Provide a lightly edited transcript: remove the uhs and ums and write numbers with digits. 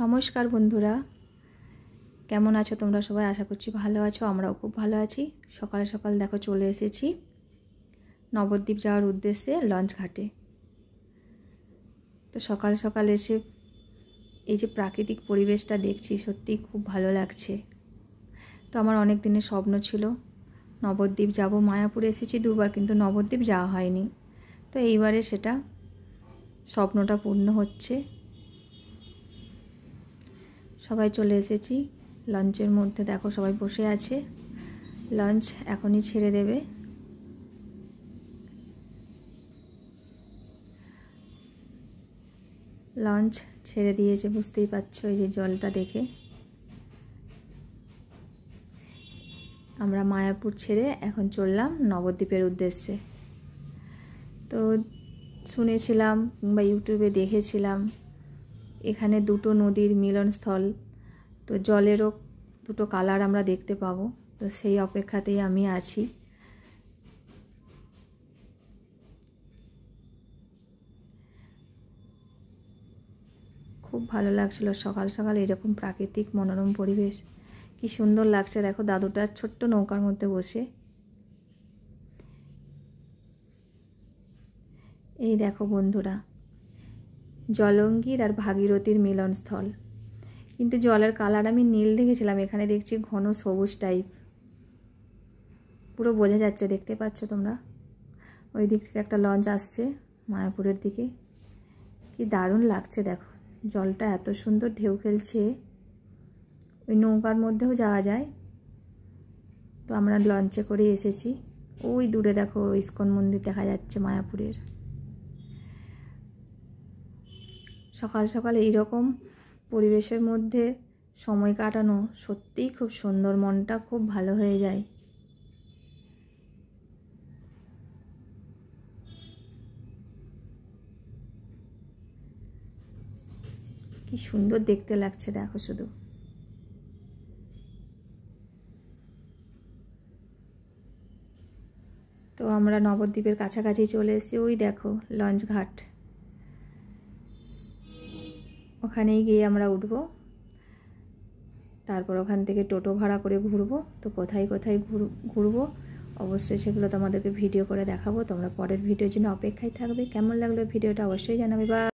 নমস্কার বন্ধুরা, কেমন আছো তোমরা সবাই? আশা করছি ভালো আছো। আমরাও খুব ভালো আছি। সকাল সকাল দেখো চলে এসেছি নবদ্বীপ যাওয়ার উদ্দেশ্যে লঞ্চ ঘাটে। তো সকাল সকাল এসে এই যে প্রাকৃতিক পরিবেশটা দেখছি, সত্যিই খুব ভালো লাগছে। তো আমার অনেক দিনের স্বপ্ন ছিল নবদ্বীপ যাব। মায়াপুরে এসেছি দুবার, কিন্তু নবদ্বীপ যাওয়া হয়নি। তো এইবারে সেটা স্বপ্নটা পূর্ণ হচ্ছে। সবাই চলে এসেছি লঞ্চের মধ্যে। দেখো সবাই বসে আছে। লঞ্চ এখনই ছেড়ে দেবে। লঞ্চ ছেড়ে দিয়েছে, বুঝতেই পারছো এই যে জলটা দেখে। আমরা মায়াপুর ছেড়ে এখন চললাম নবদ্বীপের উদ্দেশ্যে। তো শুনেছিলাম বা ইউটিউবে দেখেছিলাম এখানে দুটো নদীর মিলনস্থল। তো জলেরও দুটো কালার আমরা দেখতে পাবো। তো সেই অপেক্ষাতেই আমি আছি। খুব ভালো লাগছিল সকাল সকাল এরকম প্রাকৃতিক মনোরম পরিবেশ। কি সুন্দর লাগছে দেখো, দাদুটার ছোট্ট নৌকার মধ্যে বসে। এই দেখো বন্ধুরা, জলঙ্গির আর ভাগীরথীর মিলনস্থল। কিন্তু জলের কালার আমি নীল দেখেছিলাম, এখানে দেখছি ঘন সবুজ টাইপ। পুরো বোঝা যাচ্ছে, দেখতে পাচ্ছ তোমরা। ওই দিক থেকে একটা লঞ্চ আসছে মায়াপুরের দিকে। কি দারুণ লাগছে দেখো, জলটা এত সুন্দর ঢেউ খেলছে। ওই নৌকার মধ্যেও যাওয়া যায়। তো আমরা লঞ্চে করে এসেছি। ওই দূরে দেখো ইস্কন মন্দির দেখা যাচ্ছে মায়াপুরের। সকাল সকাল এইরকম পরিবেশের মধ্যে সময় কাটানো সত্যিই খুব সুন্দর, মনটা খুব ভালো হয়ে যায়। কি সুন্দর দেখতে লাগছে দেখো শুধু। তো আমরা নবদ্বীপের কাছাকাছি চলে এসেছি। ওই দেখো লঞ্চ ঘাট, ওখানেই গিয়ে আমরা উঠবো। তারপর ওখান থেকে টোটো ভাড়া করে ঘুরবো। তো কোথায় কোথায় ঘুরবো অবশ্যই সেগুলো তোমাদেরকে ভিডিও করে দেখাবো। তোমরা পরের ভিডিওর জন্য অপেক্ষায় থাকবে। কেমন লাগলো ভিডিওটা অবশ্যই জানাবে। বা